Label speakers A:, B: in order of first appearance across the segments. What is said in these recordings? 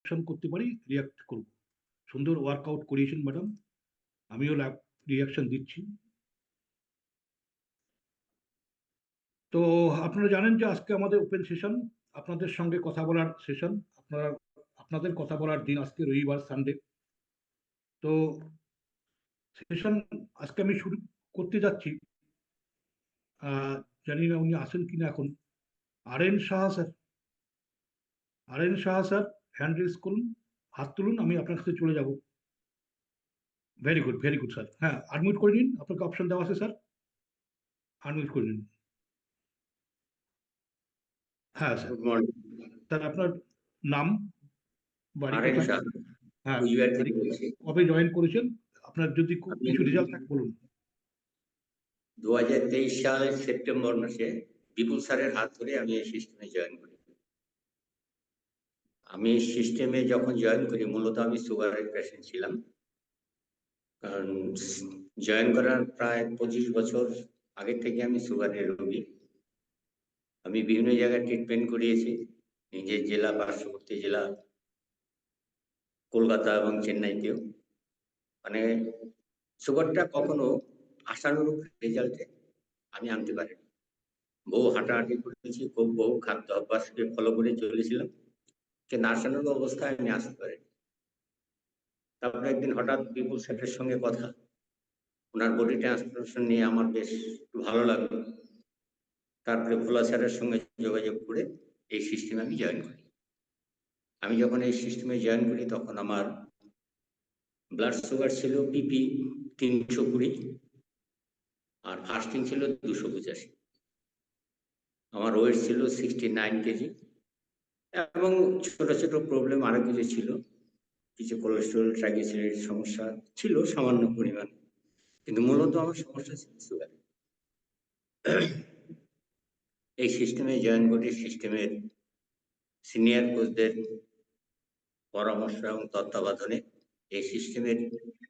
A: Reaction করতে পারি, react করব। সুন্দর ওয়ার্কআউট করিয়েছেন ম্যাডাম, আমিও রিয়াকশন দিচ্ছি। তো আপনারা জানেন যে আজকে আমাদের ওপেন সেশন, আপনাদের সঙ্গে কথা বলার সেশন, আপনাদের কথা বলার দিন আজকে, রবিবার, সানডে। তো সেশন আজকে আমি শুরু করতে যাচ্ছি। জানি না উনি আসেন কিনা এখন। RN Saha sir, RN Saha sir, hand raise করুন, হাত তুলুন, আমি আপনার কাছে চলে যাব। Very good, very good sir. হ্যাঁ, আনমিউট করে নিন, আপনাকে অপশন দেওয়া আছে স্যার, আনমিউট করে নিন। হ্যাঁ স্যার।
B: গুড মর্নিং
A: স্যার আপনার নাম, বাড়ি
B: আরএন
A: কোথায়?
B: শাহ,
A: হ্যাঁ,
B: কুচবিহার থেকে বলছি।
A: কবে জয়েন করেছেন? আপনার যদি
B: আমি
A: কিছু রেজাল্ট থাকে বলুন।
B: 2023 সালের সেপ্টেম্বর মাসে বিপুল স্যারের হাত ধরে আমি এই সিস্টেমে জয়েন করি। আমি সিস্টেমে যখন জয়েন করি মূলত আমি সুগারের পেশেন্ট ছিলাম, কারণ জয়েন করার প্রায় 25 বছর আগে থেকে আমি সুগারের রোগী। আমি বিভিন্ন জায়গায় ট্রিটমেন্ট করিয়েছি, নিজের জেলা, পার্শ্ববর্তী জেলা কলকাতা এবং চেন্নাইতেও। মানে সুগারটা কখনো আশানুরূপ রেজাল্টে আমি আনতে পারিনি। বহু হাঁটাহাঁটি করেছি, খুব বহু খাদ্য অভ্যাসকে ফলো করে চলেছিলাম, কিন্তু আশানুরূপ অবস্থায় আমি আসতে পারিনি। তারপরে একদিন হঠাৎ বিপুল স্যারের সঙ্গে কথা, ওনার বডি ট্রান্সফরমেশন নিয়ে আমার বেশ একটু ভালো লাগলো। তারপরে ভোলা স্যারের সঙ্গে যোগাযোগ করে এই সিস্টেমে আমি জয়েন করি। আমি যখন এই সিস্টেমে জয়েন করি তখন আমার ব্লাড সুগার ছিল পিপি 320 আর ফাস্টিং ছিল 285। আমার ওয়েট ছিল 69 কেজি এবং ছোট ছোট প্রবলেম আরো কিছু ছিল, কিছু কোলেস্টেরল, ট্রাইগ্লিসারাইড সমস্যা ছিল সামান্য পরিমাণ, কিন্তু মূলত আমার সমস্যা ছিল সুগার। এই সিস্টেমে জয়েন করে সিস্টেমের সিনিয়র কোচদের পরামর্শ এবং তত্ত্বাবধানে এই সিস্টেমের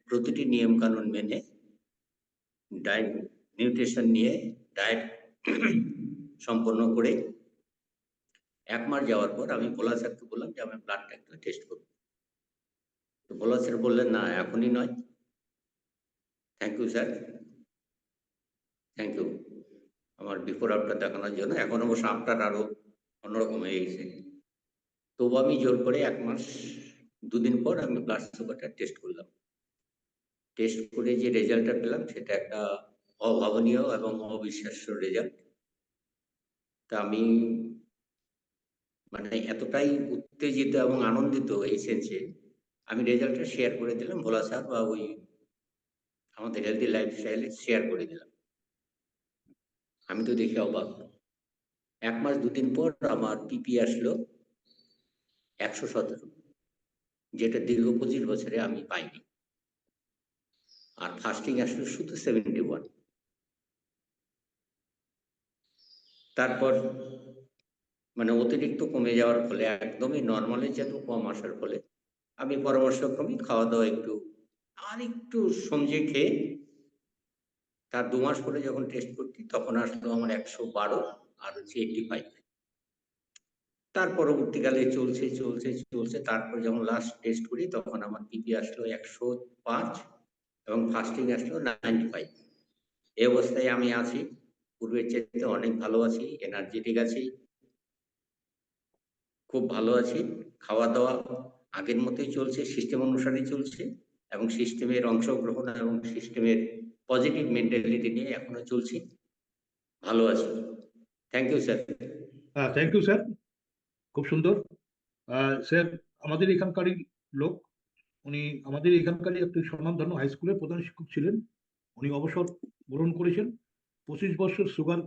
B: প্রতিটি নিয়ম কানুন মেনে ডায়েট, নিউট্রিশন নিয়ে ডায়েট সম্পন্ন করে 1 মাস যাওয়ার পর আমি ভোলা স্যারকে বললাম যে আমি ব্লাডটা একটু টেস্ট করব। তো ভোলা স্যার বললেন, না এখনই নয়। Thank you sir, thank you আমার বিফোর আফটার দেখানোর জন্য। এখন অবশ্য আফটার আরো অন্যরকম হয়ে গেছে। তবু আমি জোর করে 1 মাস 2 দিন পর আমি ব্লাড সুগারটা টেস্ট করলাম। টেস্ট করে যে রেজাল্টটা পেলাম সেটা একটা অভাবনীয় এবং অবিশ্বাস্য রেজাল্ট। তা আমি মানে এতটাই উত্তেজিত এবং আনন্দিত এই সেন্সে, আমি রেজাল্টটা শেয়ার করে দিলাম ভোলা স্যার বা ওই আমাদের হেলদি লাইফস্টাইলে শেয়ার করে দিলাম। আমি তো দেখে অবাক। 1 মাস 2 দিন পর আমার পিপি আসলো 117, যেটা দীর্ঘ 25 বছরে আমি পাইনি। আর ফাস্টিং আসলো শুধু 71। তারপর মানে অতিরিক্ত কমে যাওয়ার ফলে, একদমই নর্মালের যত কম আসার ফলে আমি পরামর্শক্রমে খাওয়া দাওয়া একটু সমঝে খেয়ে তার 2 মাস পরে যখন টেস্ট করছি তখন আসলো আমার 112 আর হচ্ছে 85। তার পরবর্তীকালে চলছে চলছে চলছে, তারপর যখন লাস্ট টেস্ট করি তখন আমার পিপি আসলো 105 এবং ফাস্টিং আসলো 95। এই অবস্থায় আমি আছি, পূর্বের চাইতে অনেক ভালো আছি, এনার্জেটিক আছি, খুব ভালো আছি। খাওয়া দাওয়া আগের মতোই চলছে, সিস্টেম অনুসারেই চলছে এবং সিস্টেমের অংশগ্রহণ এবং সিস্টেমের পজিটিভ মেন্টালিটি নিয়ে এখনো চলছি, ভালো আছি। Thank you sir.
A: Thank you sir, খুব সুন্দর। স্যার আমাদের এখানকারই লোক, উনি আমাদের এখানকারই একটি স্বনামধন্য হাই স্কুলের প্রধান শিক্ষক ছিলেন। উনি অবসর গ্রহণ করেছেন। 25 বছর সুগার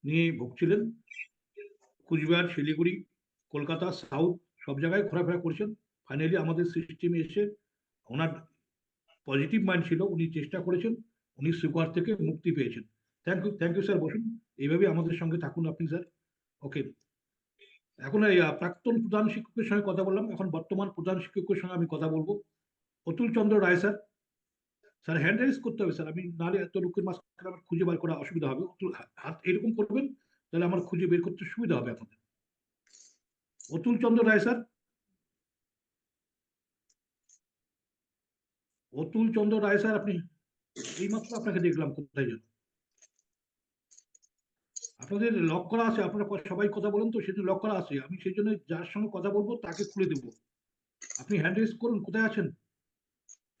A: নিয়ে ভুগছিলেন। কুচবিহার, শিলিগুড়ি, কলকাতা, সাউথ সব জায়গায় ঘোরাফেরা করেছেন। ফাইনালি আমাদের সিস্টেমে এসে ওনার পজিটিভ মাইন্ড ছিল, উনি চেষ্টা করেছেন, উনি সুগার থেকে মুক্তি পেয়েছেন। থ্যাংক ইউ স্যার, বসুন। এইভাবে আমাদের সঙ্গে থাকুন আপনি স্যার। ওকে, এখন এই প্রাক্তন প্রধান শিক্ষকের সঙ্গে কথা বললাম, এখন বর্তমান প্রধান শিক্ষকের সঙ্গে আমি কথা বলবো। অতুল চন্দ্র রায় স্যার। স্যার হ্যান্ড রাইজ করতে হবে স্যার, আমি নাহলে এত লোকের মাঝখানে আমার খুঁজে বার করা অসুবিধা হবে। হাত এরকম করবেন, তাহলে আমার খুঁজে বের করতে সুবিধা হবে আপনাদের। অতুল চন্দ্র রায় স্যার। অতুল চন্দ্র রায় স্যার, আপনি এইমাত্র আপনাকে দেখলাম, কোথায় যেন আপনাদের লক করা আছে, আপনারা সবাই কথা বলেন তো, সেজন্য লক করা আছে। আমি সেই জন্য যার সঙ্গে কথা বলবো তাকে খুলে দেবো। আপনি হ্যান্ড রেজ করুন, কোথায় আছেন?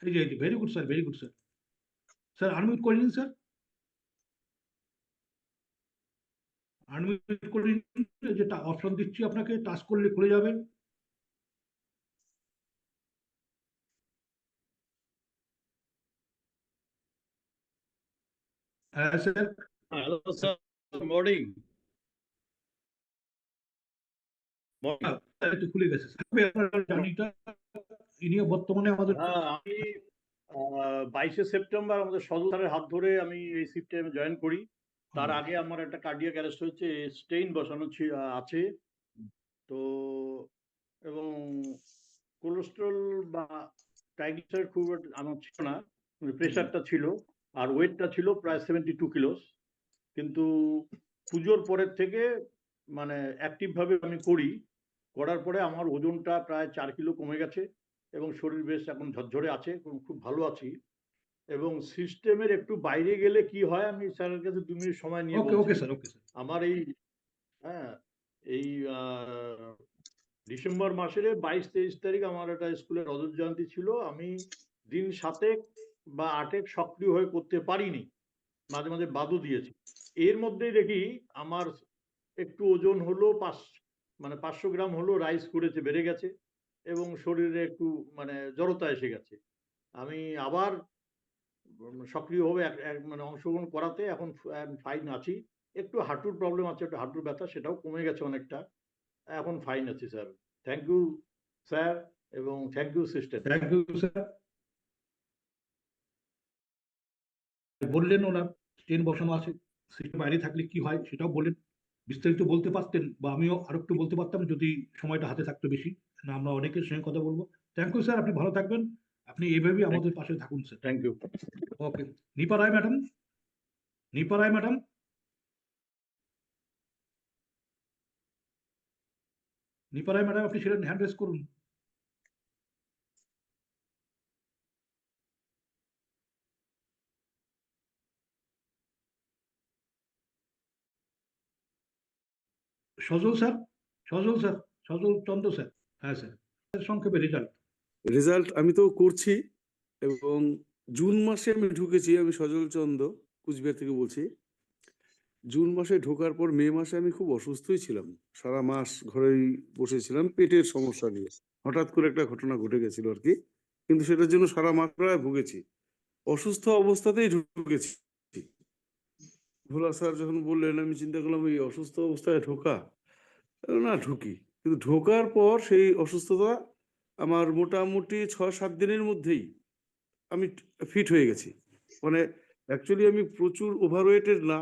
A: এই যে very good sir, very good sir. Sir unmute করে নিন স্যার, আনমিউট করে নিন। যেটা অপশন দিচ্ছি আপনাকে, টাচ করলে খুলে যাবে। হ্যাঁ sir.
C: Hello, sir. Morning. Morning.
A: একটু খুলে গেছে জার্নিটা। ইনি বর্তমানে আমাদের
C: আমি 22শে সেপ্টেম্বর আমাদের সজল স্যারের হাত ধরে আমি এই শিফটে জয়েন করি। তার আগে আমার একটা কার্ডিয়াক অ্যারেস্ট হয়েছে, স্টেইন বসানো আছে। তো এবং কোলেস্টেরল বা ট্রাইগ্লিসারাইড খুব আমার ছিল না, প্রেশারটা ছিল, আর ওয়েটটা ছিল প্রায় 72 কিলোস। কিন্তু পুজোর পরের থেকে মানে অ্যাক্টিভ ভাবে আমি করার পরে আমার ওজনটা প্রায় 4 কিলো কমে গেছে এবং শরীর বেশ এখন ঝরঝরে আছে, খুব ভালো আছি। এবং সিস্টেমের একটু বাইরে গেলে কি হয়, আমি স্যারের কাছে 2 মিনিট সময় নিয়ে
A: ওকে ওকে
C: বলছি।
A: Sir, okay sir.
C: আমার এই এই ডিসেম্বর মাসের 22-23 তারিখ আমার একটা স্কুলের রজত জয়ন্তী ছিল। আমি দিন 7 বা 8 সক্রিয় হয়ে করতে পারিনি, মাঝে মাঝে বাদও দিয়েছি। এর মধ্যেই দেখি আমার একটু ওজন হলো 500 গ্রাম হলো রাইস করেছে, বেড়ে গেছে এবং শরীরে একটু মানে জড়তা এসে গেছে। আমি আবার সক্রিয়ভাবে মানে অংশগ্রহণ করাতে এখন ফাইন আছি। একটু হাঁটুর প্রবলেম আছে, একটু হাঁটুর ব্যথা, সেটাও কমে গেছে অনেকটা। এখন ফাইন আছি স্যার। থ্যাংক ইউ স্যার, এবং thank you system.
A: Thank you sir. বললেন ওনার ট্রেন বসানো আছে, সিটের বাইরে থাকলে কি হয় সেটাও বলেন। বিস্তারিত বলতে পারতেন, বা আমিও আরো একটু বলতে পারতাম যদি সময়টা হাতে থাকতো বেশি। না, আমরা অনেকের সঙ্গে কথা বলবো। থ্যাংক ইউ স্যার, আপনি ভালো থাকবেন। আপনি এইভাবেই আমাদের পাশে থাকুন sir.
C: Thank you.
A: Okay. Nipa Roy madam, Nipa Roy madam, Nipa Roy madam, আপনি সেটা হ্যান্ড রেজ করুন। Sajal sir, Sajal sir, Sajal Chandra sir. হ্যাঁ স্যার, সংক্ষেপে রেজাল্ট।
D: রেজাল্ট আমি তো করছি, এবং জুন মাসে আমি ঢুকেছি। আমি সজল চন্দ্র কুচবিহার থেকে বলছি। জুন মাসে ঢোকার পর মে মাসে আমি খুব অসুস্থই ছিলাম, সারা মাস ঘরেই বসেছিলাম পেটের সমস্যা নিয়ে। হঠাৎ করে একটা ঘটনা ঘটে গেছিল আর কি, কিন্তু সেটার জন্য সারা মাস প্রায় ভুগেছি। অসুস্থ অবস্থাতেই ঢুকেছি। ভোলা স্যার যখন বললেন, আমি চিন্তা করলাম এই অসুস্থ অবস্থায় ঢোকা, না ঢুকি। কিন্তু ঢোকার পর সেই অসুস্থতা আমার মোটামুটি 6-7 দিনের মধ্যেই আমি ফিট হয়ে গেছি। মানে অ্যাকচুয়ালি আমি প্রচুর ওভারওয়েটের না,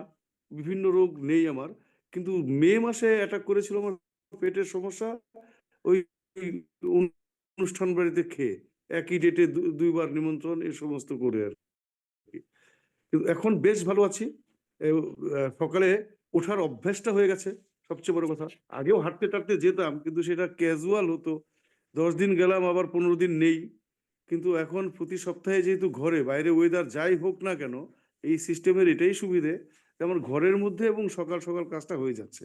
D: বিভিন্ন রোগ নেই আমার, কিন্তু মে মাসে অ্যাটাক করেছিল আমার পেটের সমস্যা, ওই অনুষ্ঠান বাড়িতে খেয়ে, একই ডেটে দুইবার নিমন্ত্রণ, এই সমস্ত করে আর কি। কিন্তু এখন বেশ ভালো আছি। সকালে ওঠার অভ্যাসটা হয়ে গেছে, সবচেয়ে বড় কথা। আগেও হাঁটতে টাটতে যেতাম, কিন্তু সেটা ক্যাজুয়াল হতো, 10 দিন গেলাম আবার 15 দিন নেই। কিন্তু এখন প্রতি সপ্তাহে যেহেতু ঘরে, বাইরে ওয়েদার যাই হোক না কেন, এই সিস্টেমের এটাই সুবিধে, আমার ঘরের মধ্যে এবং সকাল সকাল কাজটা হয়ে যাচ্ছে,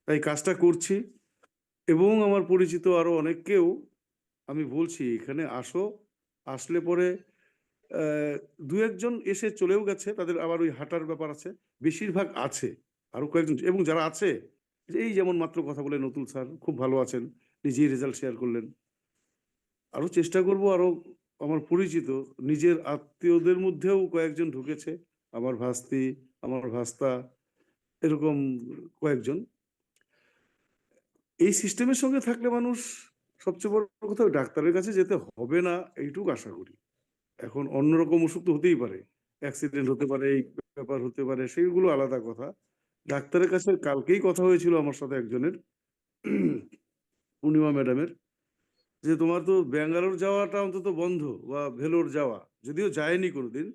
D: তাই কাজটা করছি। এবং আমার পরিচিত আরো অনেককেও আমি বলছি এখানে আসো, আসলে পরে 2-1 জন এসে চলেও গেছে, তাদের আবার ওই হাঁটার ব্যাপার আছে, বেশিরভাগ আছে আরো কয়েকজন। এবং যারা আছে, এই যেমন মাত্র কথা বলে নতুন স্যার, খুব ভালো আছেন, নিজেই রেজাল্ট শেয়ার করলেন। আরো চেষ্টা করব, আরো আমার পরিচিত নিজের আত্মীয়দের মধ্যেও কয়েকজন ঢুকেছে, আমার ভাস্তি, আমার ভাস্তা, এরকম কয়েকজন। এই সিস্টেমের সঙ্গে থাকলে মানুষ, সবচেয়ে বড় কথা, ডাক্তারের কাছে যেতে হবে না, এইটুকু আশা করি। এখন অন্যরকম অসুখ তো হতেই পারে, অ্যাক্সিডেন্ট হতে পারে, এই ব্যাপার হতে পারে, সেইগুলো আলাদা কথা। ডাক্তারের কাছে কালকেই কথা হয়েছিল আমার সাথে একজনের, পূর্ণিমা ম্যাডামের, যে তোমার তো ব্যাঙ্গালোর যাওয়াটা অন্তত বন্ধ, বা ভেলোর যাওয়া, যদিও যায়নি কোনোদিন।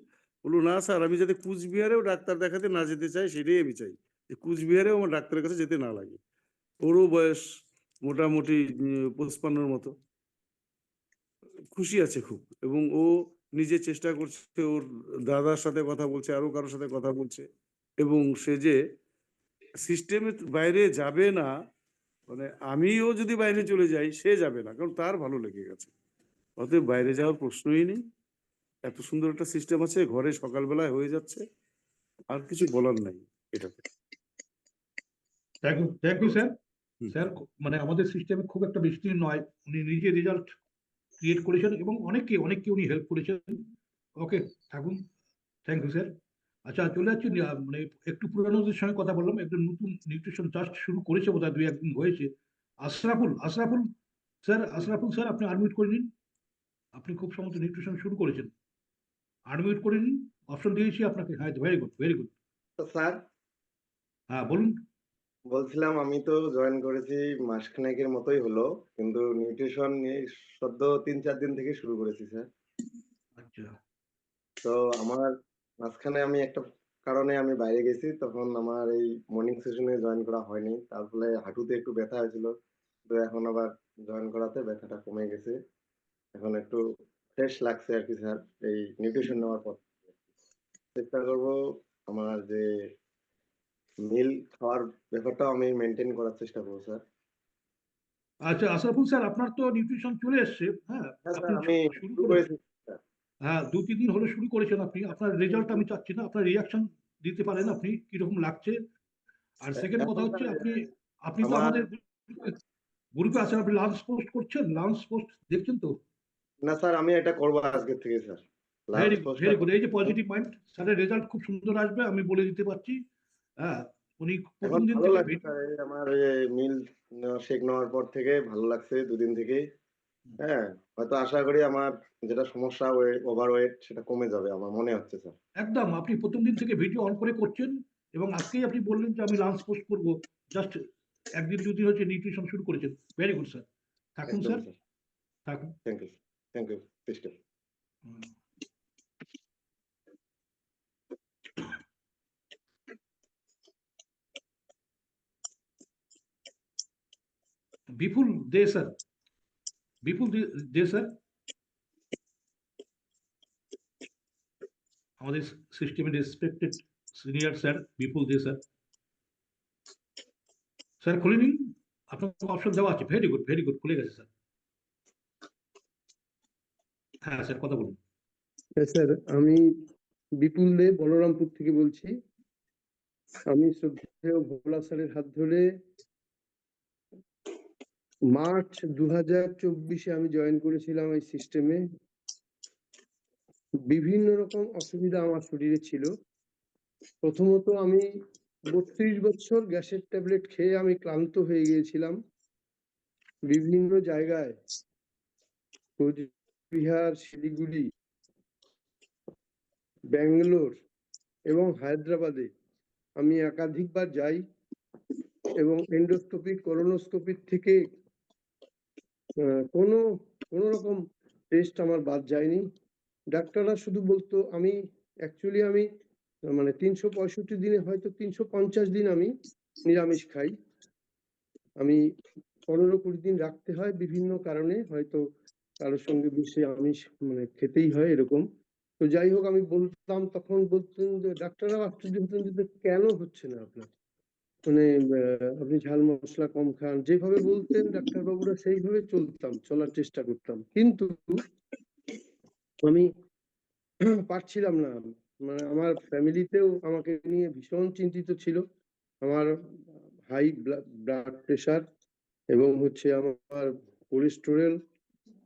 D: বললো না স্যার, আমি যাতে কুচবিহারেও ডাক্তার দেখাতে না যেতে চাই, সেটাই আমি চাই, যে কুচবিহারেও আমার ডাক্তারের কাছে যেতে না লাগে। ওরও বয়স মোটামুটি 55-র মতো। খুশি আছে খুব, এবং ও নিজে চেষ্টা করছে, ওর দাদার সাথে কথা বলছে, আরো কারোর সাথে কথা বলছে, এবং সে যে সিস্টেমের বাইরে যাবে না, মানে আমিও যদি বাইরে চলে যাই সে যাবে না, কারণ তার ভালো লেগে গেছে। অতএব বাইরে যাওয়ার প্রশ্নই নেই। এত সুন্দর একটা সিস্টেম আছে, ঘরে সকালবেলায় হয়ে যাচ্ছে, আর কিছু বলার নাই এটাতে।
A: Thank you sir.
D: Hmm.
A: Sir মানে আমাদের সিস্টেমে খুব একটা বেশি নয়, উনি নিজে রেজাল্ট ক্রিয়েট করেছেন এবং অনেককে উনি হেল্প করেছেন। ওকে, থাকুন। Thank you sir. আচ্ছা, চলে যাচ্ছি মানে একটু পুরানোদের সঙ্গে কথা বললাম, একটু নতুন নিউট্রিশন জাস্ট শুরু করেছে বোধহয় 2-1 দিন হয়েছে। আশরাফুল স্যার আপনি আনমিউট করে নিন। আপনি খুব সম্ভবত নিউট্রিশন শুরু করেছেন, আনমিউট করে নিন। অপশন দিয়েছি আপনাকে। হ্যাঁ, ভেরি গুড, ভেরি গুড।
E: তো স্যার,
A: হ্যাঁ, বলুন।
E: বলছিলাম আমি তো জয়েন করেছি মাসখানেকের মতোই হলো, কিন্তু নিউট্রিশন নিয়ে সদ্য 3-4 দিন থেকে শুরু করেছি স্যার।
A: আচ্ছা,
E: তো আমার মাঝখানে আমি একটা কারণে আমি বাইরে গেছি, তখন আমার এই মর্নিং সেশনে জয়েন করা হয়নি, তার ফলে হাঁটুতে একটু ব্যথা হয়েছিল। তো এখন আবার জয়েন করাতে ব্যথাটা কমে গেছে, এখন একটু ফ্রেশ লাগছে আর কি স্যার। এই নিউট্রিশন নেওয়ার পর চেষ্টা করব আমার যে মিল খাওয়ার ব্যাপারটাও আমি মেনটেন করার চেষ্টা করবো স্যার।
A: আচ্ছা আশরাফুল স্যার, আপনার তো নিউট্রিশন চলে এসছে। হ্যাঁ,
E: হ্যাঁ
A: আপনি
E: স্যার, আমি
A: শুরু
E: শুরু
A: করেছেন।
E: করেছি স্যার।
A: হ্যাঁ, 2-3 দিন হলো শুরু করেছেন আপনি। আপনার রেজাল্ট আমি চাচ্ছি না, আপনার রিয়াকশন দিতে পারেন আপনি কিরকম লাগছে। আর সেকেন্ড কথা
E: এখন
A: হচ্ছে,
E: স্যার
A: আপনি আপনি তো
E: আমার
A: আমাদের গ্রুপে আছেন, আপনি লাঞ্চ পোস্ট করছেন, লাঞ্চ পোস্ট দেখছেন তো?
E: না স্যার, আমি এটা করবো আজকের থেকে স্যার, লাঞ্চ
A: ভেরি গুড,
E: পোস্টটা।
A: Very good. এই যে পজিটিভ মাইন্ড, স্যারের রেজাল্ট খুব সুন্দর আসবে, আমি বলে দিতে পারছি। হ্যাঁ, উনি প্রথম
E: এখন
A: দিন
E: ভালো
A: থেকে
E: লাগছে স্যার, এই আমার মিল শেক নেওয়ার পর থেকে ভালো লাগছে 2 দিন থেকে। হ্যাঁ, হয়তো আশা করি আমার যেটা সমস্যা ওভারওয়েট সেটা কমে যাবে আমার মনে হচ্ছে স্যার।
A: একদম আপনি প্রথম দিন থেকে ভিডিও অন করে করছেন, এবং আজকেই আপনি বললেন যে আমি লাঞ্চ পোস্ট করবো। জাস্ট 1-2 দিন হচ্ছে নিউট্রিশন শুরু করেছেন। Very good sir. থাকুন
E: একদম
A: স্যার,
E: স্যার।
A: থাকুন।
E: Thank you system.
A: Bipul Dey sir, Bipul Dey sir, আমাদের সিস্টেমের respected senior sir, Bipul Dey sir. Sir খুলে নিন, আপনাকে অপশন দেওয়া আছে। ভেরি গুড, ভেরি গুড, খুলে গেছে স্যার। হ্যাঁ স্যার, কথা বলুন।
F: হ্যাঁ স্যার, আমি বিপুল দে বলরামপুর থেকে বলছি। আমি শ্রদ্ধেয় ভোলা স্যারের হাত ধরে মার্চ 2024-এ আমি জয়েন করেছিলাম এই সিস্টেমে। বিভিন্ন রকম অসুবিধা আমার শরীরে ছিল। প্রথমত আমি 32 বছর গ্যাসের ট্যাবলেট খেয়ে আমি ক্লান্ত হয়ে গিয়েছিলাম। বিভিন্ন জায়গায় কোচবিহার, শিলিগুড়ি, ব্যাঙ্গালোর এবং হায়দ্রাবাদে আমি একাধিকবার যাই, এবং এন্ডোস্কোপি, কোলোনোস্কোপির থেকে কোনো কোনো রকম টেস্ট আমার বাদ যায়নি। ডাক্তাররা শুধু বলতো আমি মানে 365 দিনে হয়তো 350 দিন আমি নিরামিষ খাই। আমি 15-20 দিন রাখতে হয় বিভিন্ন কারণে, হয়তো কারোর সঙ্গে বেশি আমিষ মানে খেতেই হয় এরকম। তো যাই হোক, আমি বলতাম, তখন বলতেন যে ডাক্তাররা আশ্চর্য হতেন যে কেন হচ্ছে না আপনার, মানে আপনি ঝাল মশলা কম খান। যেভাবে বলতেন ডাক্তারবাবুরা সেইভাবে চলার চেষ্টা করতাম, কিন্তু আমি পারছিলাম না। মানে আমার ফ্যামিলিতেও আমাকে নিয়ে ভীষণ চিন্তিত ছিল। আমার হাই ব্লাড প্রেশার, এবং হচ্ছে আমার কোলেস্টেরল,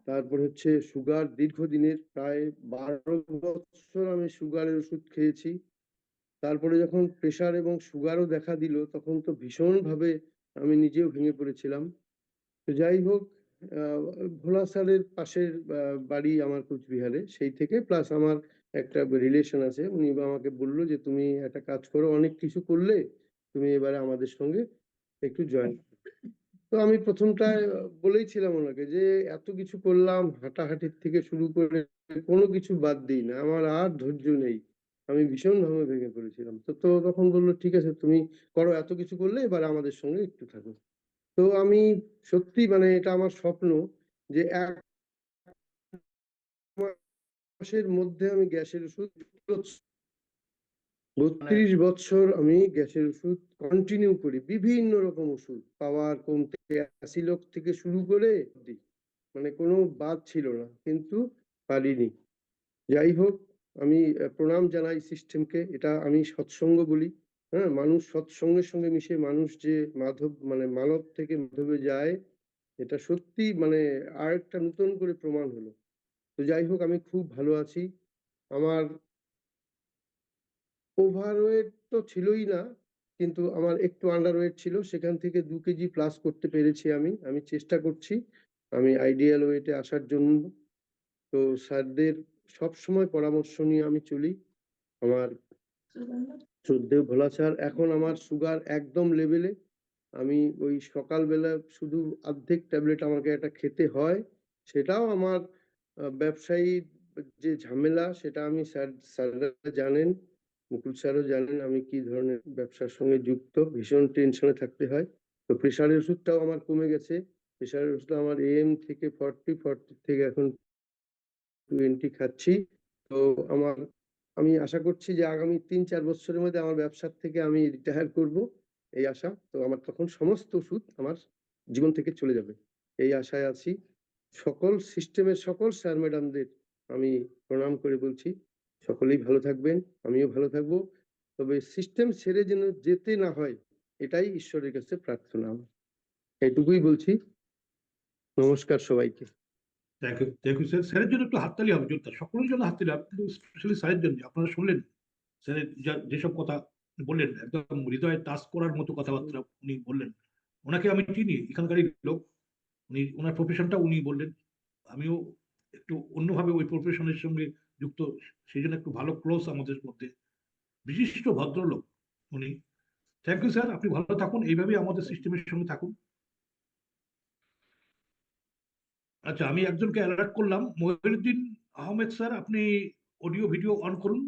F: তারপর হচ্ছে সুগার। দীর্ঘদিনের প্রায় 12 বছর আমি সুগারের ওষুধ খেয়েছি। তারপরে যখন প্রেশার এবং সুগারও দেখা দিল, তখন তো ভীষণভাবে আমি নিজেও ভেঙে পড়েছিলাম। তো যাই হোক, ভোলা স্যারের পাশের বাড়ি আমার কোচবিহারে, সেই থেকে প্লাস আমার একটা রিলেশন আছে, উনি আমাকে বললো যে তুমি একটা কাজ করো, অনেক কিছু করলে, তুমি এবারে আমাদের সঙ্গে একটু জয়েন। তো আমি প্রথমটায় বলেইছিলাম ওনাকে যে এত কিছু করলাম, হাঁটাহাঁটির থেকে শুরু করে কোনো কিছু বাদ দিই না, আমার আর ধৈর্য নেই। আমি ভীষণভাবে ভেঙে পড়েছিলাম। তো তখন বললো ঠিক আছে তুমি করো, এত কিছু করলে এবার আমাদের সঙ্গে একটু থাকো। তো আমি সত্যি মানে এটা আমার স্বপ্ন যে এক মাসের মধ্যে আমি গ্যাসের ওষুধ 32 বছর আমি গ্যাসের ওষুধ কন্টিনিউ করি, বিভিন্ন রকম ওষুধ, পাওয়ার কমতে অ্যাসিলক থেকে শুরু করে মানে কোনো বাদ ছিল না, কিন্তু পারিনি। যাই হোক, আমি প্রণাম জানাই সিস্টেমকে। এটা আমি সৎসঙ্গ বলি। হ্যাঁ, মানুষ সৎসঙ্গের সঙ্গে মিশে মানুষ যে মানব থেকে মাধবে যায়, এটা সত্যি মানে আর একটা নতুন করে প্রমাণ হলো। তো যাই হোক, আমি খুব ভালো আছি। আমার ওভারওয়েট তো ছিলই না, কিন্তু আমার একটু আন্ডারওয়েট ছিল, সেখান থেকে 2 কেজি প্লাস করতে পেরেছি আমি চেষ্টা করছি আমি আইডিয়াল ওয়েটে আসার জন্য। তো স্যারদের সবসময় পরামর্শ নিয়ে আমি চলি। আমার শ্রদ্ধেয় ভোলা স্যার, এখন আমার সুগার একদম লেভেলে। আমি ওই সকালবেলা শুধু অর্ধেক ট্যাবলেট আমাকে একটা খেতে হয়, সেটাও আমার ব্যবসায়ী যে ঝামেলা, সেটা আমি স্যাররা জানেন, মুকুল স্যারও জানেন আমি কি ধরনের ব্যবসার সঙ্গে যুক্ত, ভীষণ টেনশনে থাকতে হয়। তো প্রেশারের ওষুধটাও আমার কমে গেছে। প্রেশারের ওষুধ আমার AM থেকে 40 থেকে এখন 20 খাচ্ছি। তো আমি আশা করছি যে আগামী 3-4 বছরের মধ্যে আমার ব্যবসার থেকে আমি রিটায়ার করব, এই আশা। তো আমার তখন সমস্ত ওষুধ আমার জীবন থেকে চলে যাবে, এই আশায় আছি। সকল সিস্টেমের সকল স্যার ম্যাডামদের আমি প্রণাম করে বলছি, সকলেই ভালো থাকবেন, আমিও ভালো থাকবো। তবে সিস্টেম ছেড়ে যেন যেতে না হয়, এটাই ঈশ্বরের কাছে প্রার্থনা আমার। এইটুকুই বলছি। নমস্কার সবাইকে।
A: Thank you sir. স্যারের জন্য একটু হাততালি হবে, জোরদার সকলের জন্য হাততালি হবে, কিন্তু স্পেশালি স্যারের জন্য। আপনারা শুনলেন স্যারের যেসব কথা বললেন, একদম হৃদয়ে টাচ করার মতো কথাবার্তা উনি বললেন। ওনাকে আমি চিনি, এখানকারই লোক, উনি ওনার প্রফেশনটা উনি বললেন। আমিও একটু অন্যভাবে ওই প্রফেশনের সঙ্গে যুক্ত, সেই জন্য একটু ভালো ক্লোজ আমাদের মধ্যে। বিশিষ্ট ভদ্রলোক উনি। থ্যাংক ইউ স্যার, আপনি ভালো থাকুন, এইভাবেই আমাদের সিস্টেমের সঙ্গে থাকুন। আচ্ছা, আমি একজনকে অ্যালার্ট করলাম, মহিউদ্দিন আহমেদ স্যার, আপনি অডিও ভিডিও অন করুন।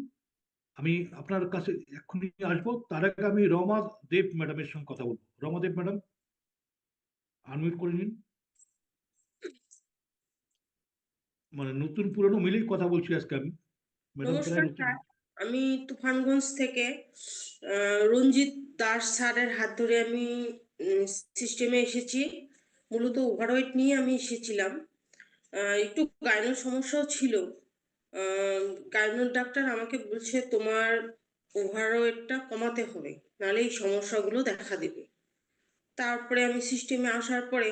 A: আমি আপনার কাছে এক্ষুনি আসবো, তার আগে আমি রমা দেব ম্যাডামের সঙ্গে কথা বলবো। রমা দেব ম্যাডাম, আনমিউট করে নিন। মানে নতুন পুরনো মিলেই কথা বলছি আজকে আমি। ম্যাডাম প্রায়
G: নমস্কার
A: নতুন।
G: স্যার, আমি তুফানগঞ্জ থেকে রঞ্জিত দাস স্যারের হাত ধরে আমি সিস্টেমে এসেছি। মূলত ওভারওয়েট নিয়ে আমি এসেছিলাম, একটু গাইনোর সমস্যাও ছিল। গাইনোর ডাক্তার আমাকে বলছে তোমার ওভারওয়েটটা কমাতে হবে, নাহলে এই সমস্যাগুলো দেখা দেবে। তারপরে আমি সিস্টেমে আসার পরে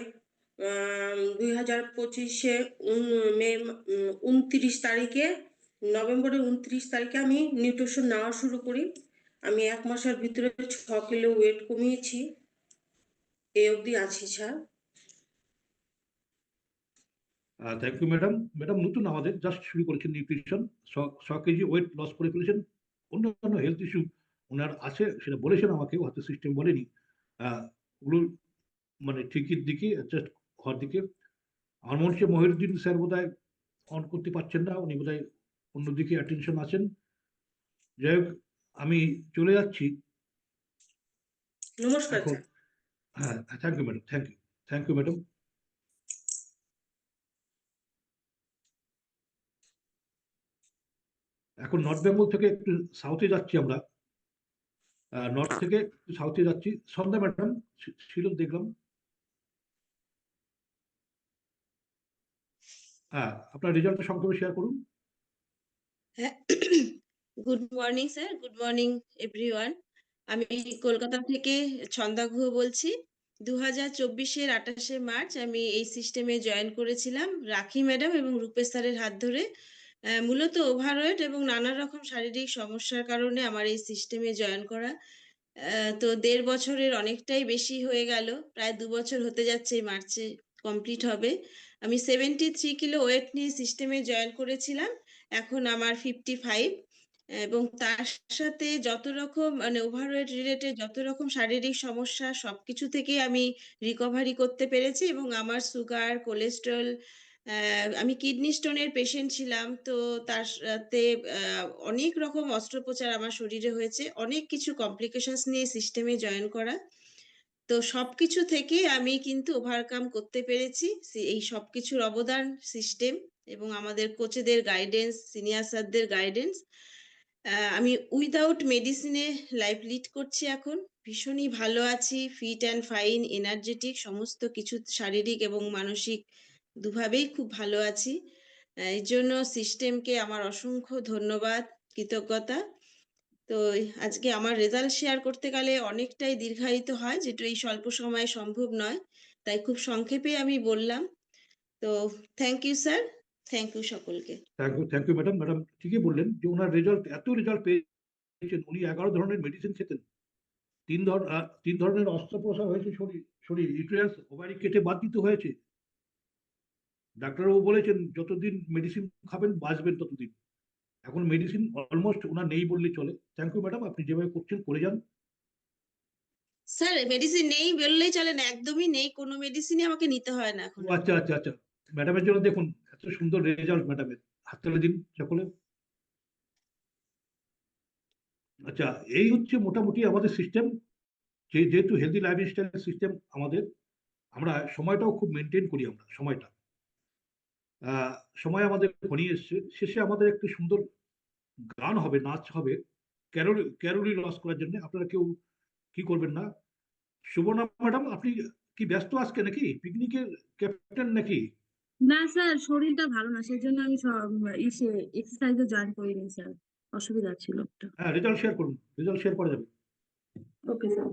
G: 2025-এ মে 29 তারিখে, নভেম্বরের 29 তারিখে আমি নিউট্রিশন নেওয়া শুরু করি। আমি 1 মাসের ভিতরে 6 কিলো ওয়েট কমিয়েছি, এই অবধি আছি sir.
A: Thank you madam. Madam নতুন, আমাদের জাস্ট শুরু করেছেন নিউট্রিশন, 100 কেজি ওয়েট লস করে ফেলেছেন। অন্যান্য হেলথ ইস্যু ওনার আছে, সেটা বলেছেন আমাকে, হয়তো সিস্টেম বলেনি। ওগুলো মানে ঠিকই দিকে অ্যাডজাস্ট হওয়ার দিকে। আমার মনে হচ্ছে মহিউদ্দিন স্যার বোধহয় অন করতে পারছেন না, উনি বোধহয় অন্যদিকে অ্যাটেনশন আছেন। যাই হোক, আমি চলে যাচ্ছি
G: নমস্কার
A: এখন।
G: স্যার।
A: হ্যাঁ, thank you madam, thank you madam. এখন নর্থ বেঙ্গল থেকে একটু সাউথে যাচ্ছি আমরা, নর্থ থেকে একটু সাউথে যাচ্ছি। সন্ধ্যা ম্যাডাম ছিল দেখলাম। হ্যাঁ, আপনার রেজাল্টটা সংক্ষেপে শেয়ার করুন।
H: Good morning sir, good morning everyone. আমি কলকাতা থেকে ছন্দা গুহ বলছি। 2024-এর 28শে মার্চ আমি এই সিস্টেমে জয়েন করেছিলাম রাখি ম্যাডাম এবং রূপেশ স্যারের হাত ধরে। মূলত ওভারওয়েট এবং নানা রকম শারীরিক সমস্যার কারণে আমার এই সিস্টেমে জয়েন করা। তো 1.5 বছরের অনেকটাই বেশি হয়ে গেল, প্রায় 2 বছর হতে যাচ্ছে, এই মার্চে কমপ্লিট হবে। আমি 73 কিলো ওয়েট নিয়ে সিস্টেমে জয়েন করেছিলাম, এখন আমার 55। এবং তার সাথে যত রকম মানে ওভারওয়েট রিলেটেড যত রকম শারীরিক সমস্যা, সবকিছু থেকে আমি রিকভারি করতে পেরেছি। এবং আমার সুগার, কোলেস্টেরল, আমি কিডনি স্টোনের পেশেন্ট ছিলাম, তো তার সাথে অনেক রকম অস্ত্রোপচার আমার শরীরে হয়েছে, অনেক কিছু কমপ্লিকেশনস নিয়ে সিস্টেমে জয়েন করা। তো সবকিছু থেকে আমি কিন্তু ওভারকাম করতে পেরেছি। এই সবকিছুর অবদান সিস্টেম। এবং আমাদের কোচেদের গাইডেন্স, সিনিয়র স্যারদের গাইডেন্স, আমি উইদাউট মেডিসিনে লাইফ লিড করছি এখন। ভীষণই ভালো আছি, ফিট অ্যান্ড ফাইন, এনার্জেটিক, সমস্ত কিছু শারীরিক এবং মানসিক দুভাবেই খুব ভালো আছি। এর জন্য সিস্টেমকে আমার অসংখ্য ধন্যবাদ, কৃতজ্ঞতা। তো আজকে আমার রেজাল্ট শেয়ার করতে গেলে অনেকটাই দীর্ঘায়িত হয়, যেটা এই স্বল্প সময়ে সম্ভব নয়, তাই খুব সংক্ষেপে আমি বললাম। তো thank you sir, thank you সকলকে।
A: Thank you madam. ম্যাডাম ঠিকই বললেন যে ওনার রেজাল্ট, এত রেজাল্ট পেয়েছেন। উনি 11 ধরনের মেডিসিন খেতেন, তিন ধরনের অস্ত্রোপচার হয়েছে, শরীর ইউটেরাস ওভারি কেটে বাদ দিতে হয়েছে। ডাক্তারবাবু বলেছেন যতদিন মেডিসিন খাবেন বাঁচবেন ততদিন। এখন মেডিসিন অলমোস্ট ওনার নেই বললেই চলে। থ্যাংক ইউ ম্যাডাম, আপনি যেভাবে করছেন করে যান।
H: স্যার মেডিসিন নেই বললেই চলে না, একদমই নেই, কোনো মেডিসিনই আমাকে নিতে হয় না এখন।
A: আচ্ছা আচ্ছা আচ্ছা, ম্যাডামের জন্য দেখুন এত সুন্দর রেজাল্ট, ম্যাডামের হাততালি দিন সকলে। আচ্ছা, এই হচ্ছে মোটামুটি আমাদের সিস্টেম। যেহেতু হেলদি লাইফস্টাইল সিস্টেম আমাদের, আমরা সময়টাও খুব মেনটেন করি। আমরা সময় আমাদের ঘনিয়ে এসছে। শেষে আমাদের একটি সুন্দর গান হবে, নাচ হবে, ক্যালোরি লস করার জন্য। আপনারা কেউ কি করবেন না। সুবর্ণা ম্যাডাম, আপনি কি ব্যস্ত আজকে নাকি, পিকনিকের ক্যাপ্টেন নাকি?
I: না স্যার, শরীরটা ভালো না, সেই জন্য আমি এক্সারসাইজে জয়েন করিনি স্যার, অসুবিধা ছিল একটা।
A: হ্যাঁ, রেজাল্ট শেয়ার করুন, রেজাল্ট শেয়ার করা যাবে।
I: Okay sir.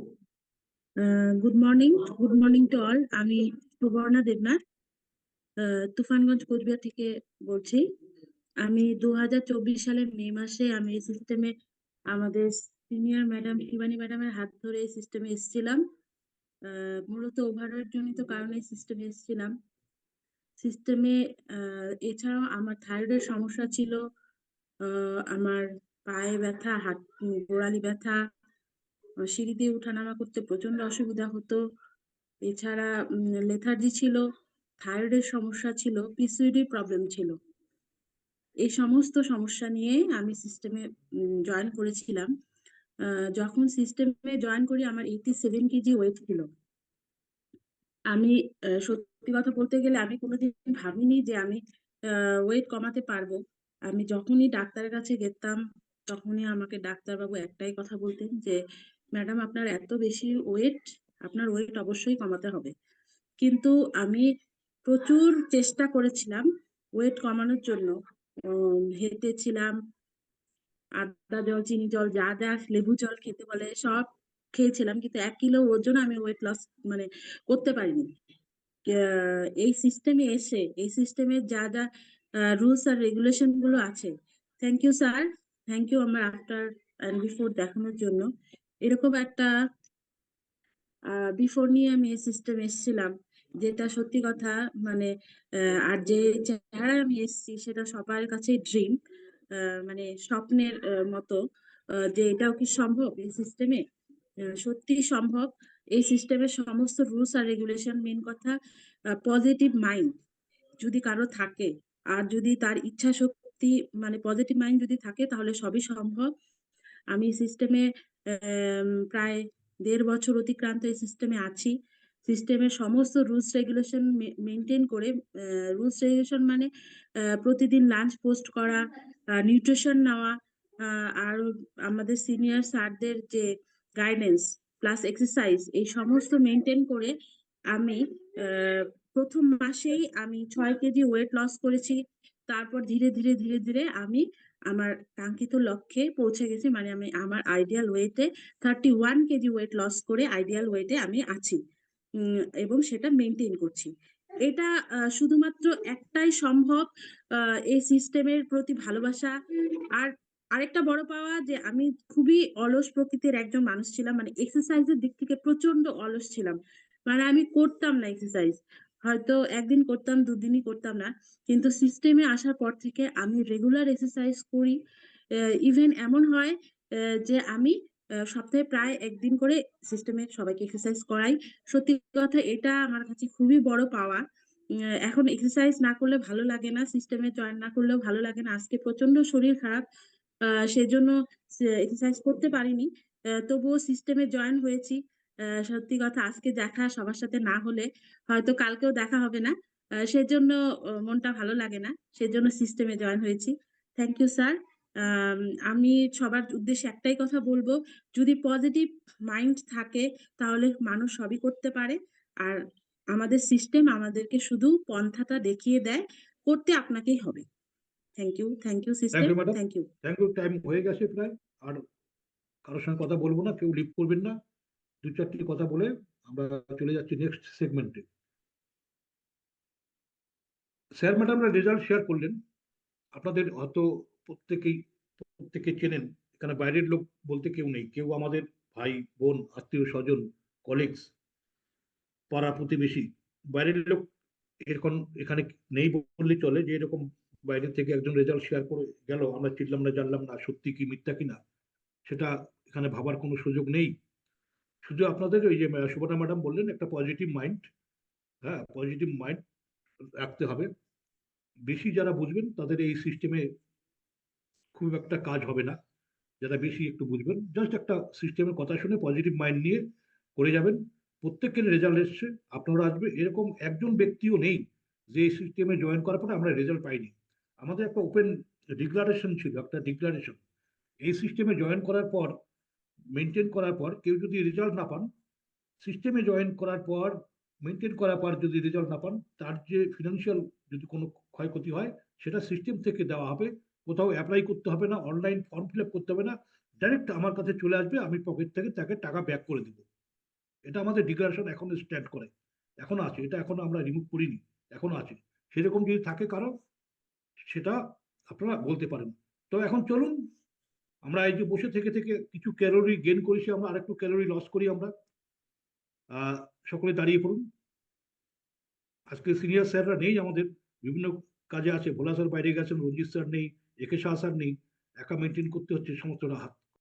I: Good morning to all. আমি সুবর্ণা দেবনাথ, তুফানগঞ্জ কোচবিহার থেকে বলছি। আমি 2024 সালের মে মাসে আমি এই সিস্টেমে আমাদের সিনিয়র ম্যাডাম শিবানী ম্যাডামের হাত ধরে এই সিস্টেমে এসেছিলাম। মূলত ওভারওয়েট জনিত কারণে সিস্টেমে এসেছিলাম। সিস্টেমে এছাড়াও আমার থাইরয়েডের সমস্যা ছিল, আমার পায়ে ব্যথা, গোড়ালি ব্যথা, সিঁড়ি দিয়ে ওঠানামা করতে প্রচন্ড অসুবিধা হতো। এছাড়া লেথার্জি ছিল, থাইরয়েডের সমস্যা ছিল, পিসিওডি প্রবলেম ছিল। এই সমস্ত সমস্যা নিয়ে আমি সিস্টেমে জয়েন করেছিলাম। যখন সিস্টেমে জয়েন করি আমার 87 কেজি ওয়েট ছিল। আমি সত্যি কথা বলতে গেলে আমি কোনোদিন ভাবিনি যে আমি ওয়েট কমাতে পারবো। আমি যখনই ডাক্তারের কাছে যেতাম তখনই আমাকে ডাক্তারবাবু একটাই কথা বলতেন যে ম্যাডাম আপনার এত বেশি ওয়েট, আপনার ওয়েট অবশ্যই কমাতে হবে। কিন্তু আমি প্রচুর চেষ্টা করেছিলাম ওয়েট কমানোর জন্য। হেঁটেছিলাম, আদা জল, চিনি জল, যা যা লেবু জল খেতে বলে সব খেয়েছিলাম, কিন্তু 1 কিলো ওজন আমি ওয়েট লস মানে করতে পারিনি। এই সিস্টেমে এসে এই সিস্টেমের যা যা রুলস আর রেগুলেশন গুলো আছে, thank you sir, thank you আমার আফটার অ্যান্ড বিফোর দেখানোর জন্য। এরকম একটা বিফোর নিয়ে আমি এই সিস্টেমে এসেছিলাম, যেটা সত্যি কথা মানে আর যে চেহারা আমি এসেছি সেটা সবার কাছে ড্রিম, মানে স্বপ্নের মতো। যে এটাও কি সম্ভব এই সিস্টেমে? সত্যি সম্ভব। এই সিস্টেমের সমস্ত রুলস আর রেগুলেশন, মেন কথা পজিটিভ মাইন্ড যদি কারো থাকে, আর যদি তার ইচ্ছা শক্তি মানে পজিটিভ মাইন্ড যদি থাকে, তাহলে সবই সম্ভব। আমি সিস্টেমে প্রায় 1.5 বছর অতিক্রান্ত এই সিস্টেমে আছি। সিস্টেমের সমস্ত রুলস রেগুলেশন মেনটেন করে, রুলস রেগুলেশন মানে প্রতিদিন লাঞ্চ পোস্ট করা, নিউট্রিশন নেওয়া, আর আমাদের সিনিয়র স্যারদের যে গাইডেন্স প্লাস এক্সারসাইজ, এই সমস্ত মেনটেন করে আমি প্রথম মাসেই আমি 6 কেজি ওয়েট লস করেছি। তারপর ধীরে ধীরে ধীরে ধীরে আমি আমার কাঙ্ক্ষিত লক্ষ্যে পৌঁছে গেছি, মানে আমি আমার আইডিয়াল ওয়েটে 31 কেজি ওয়েট লস করে আইডিয়াল ওয়েটে আমি আছি, এবং সেটা মেনটেন করছি। এটা শুধুমাত্র একটাই সম্ভব, এই সিস্টেমের প্রতি ভালোবাসা। আর আরেকটা বড় পাওয়া যে আমি খুবই অলস প্রকৃতির একজন মানুষ ছিলাম, মানে এক্সারসাইজের দিক থেকে প্রচন্ড অলস ছিলাম। মানে আমি করতাম না এক্সারসাইজ, হয়তো একদিন করতাম, দুদিনই করতাম না। কিন্তু সিস্টেমে আসার পর থেকে আমি রেগুলার এক্সারসাইজ করি। ইভেন এমন হয় যে আমি সপ্তাহে প্রায় একদিন করে সিস্টেমে সবাইকে এক্সারসাইজ করাই। সত্যি কথা এটা আমার কাছে খুবই বড় পাওয়া। এখন এক্সারসাইজ না করলে ভালো লাগে না, সিস্টেমে জয়েন না করলেও ভালো লাগে না। আজকে প্রচন্ড শরীর খারাপ, সেজন্য এক্সারসাইজ করতে পারিনি, তবুও সিস্টেমে জয়েন হয়েছি। সত্যি কথা আজকে দেখা সবার সাথে না হলে হয়তো কালকেও দেখা হবে না। সেজন্য মনটা ভালো লাগে না, সেজন্য সিস্টেমে জয়েন হয়েছি। Thank you sir. আমি সবার উদ্দেশ্যে একটাই কথা বলবো, যদি পজিটিভ মাইন্ড থাকে তাহলে মানুষ সবই করতে পারে। আর আমাদের সিস্টেম আমাদেরকে শুধু পন্থাটা দেখিয়ে দেয়, করতে আপনাকেই হবে। Thank you
A: thank
I: system,
A: you madam,
I: thank you.
A: Thank you. Time হয়ে গেছে প্রায়, আর কারোর সঙ্গে কথা বলবো না, কেউ লিভ করবেন না। 2-4টি কথা বলে আমরা চলে যাচ্ছি নেক্সট সেগমেন্টে। স্যার ম্যাডামরা রেজাল্ট শেয়ার করলেন, আপনাদের হয়তো প্রত্যেকে চেনেন। এখানে বাইরের লোক বলতে কেউ নেই, কেউ আমাদের ভাই বোন, আত্মীয় স্বজন, কলিগস, পাড়া প্রতিবেশী। বাইরের লোক এখন এখানে নেই বললেই চলে, যে এরকম বাইরে থেকে একজন রেজাল্ট শেয়ার করে গেল, আমরা চিনলাম না, জানলাম না সত্যি কি মিথ্যা কিনা, সেটা এখানে ভাবার কোনো সুযোগ নেই। শুধু আপনাদের ওই যে সুবর্ণা ম্যাডাম বললেন, একটা পজিটিভ মাইন্ড, হ্যাঁ পজিটিভ মাইন্ড রাখতে হবে। বেশি যারা বুঝবেন তাদের এই সিস্টেমে খুব একটা কাজ হবে না, যারা বেশি একটু বুঝবেন জাস্ট একটা সিস্টেমের কথা শুনে পজিটিভ মাইন্ড নিয়ে করে যাবেন। প্রত্যেকের রেজাল্ট এসছে, আপনারা আসবে, এরকম একজন ব্যক্তিও নেই যে এই সিস্টেমে জয়েন করার পরে আমরা রেজাল্ট পাইনি। আমাদের একটা ওপেন ডিক্লারেশন ছিল, একটা ডিক্লারেশন, এই সিস্টেমে জয়েন করার পর, মেনটেন করার পর কেউ যদি রেজাল্ট না পান, সিস্টেমে জয়েন করার পর মেনটেন করার পর যদি রেজাল্ট না পান, তার যে ফিনান্সিয়াল যদি কোনো ক্ষয়ক্ষতি হয় সেটা সিস্টেম থেকে দেওয়া হবে, কোথাও অ্যাপ্লাই করতে হবে না, অনলাইন ফর্ম ফিল আপ করতে হবে না, ডাইরেক্ট আমার কাছে চলে আসবে, আমি পকেট থেকে তাকে টাকা ব্যাক করে দেবো। এটা আমাদের ডিক্লারেশন এখনো স্ট্যান্ড করে, এখনো আছে, এটা এখনো আমরা রিমুভ করিনি, এখনো আছে। সেরকম যদি থাকে কারো, সেটা আপনারা বলতে পারেন। তো এখন চলুন, আমরা এই যে বসে থেকে থেকে কিছু ক্যালোরি গেইন করেছি, আমরা আরেকটু ক্যালোরি লস করি আমরা। সকলে দাঁড়িয়ে পড়ুন। আজকে সিনিয়র স্যাররা নেই আমাদের, বিভিন্ন কাজে আছে, ভোলা স্যার বাইরে গেছেন, রঞ্জিত স্যার নেই, একে শাহ স্যার নেই, একা মেনটেন করতে হচ্ছে সমস্তটা হাত।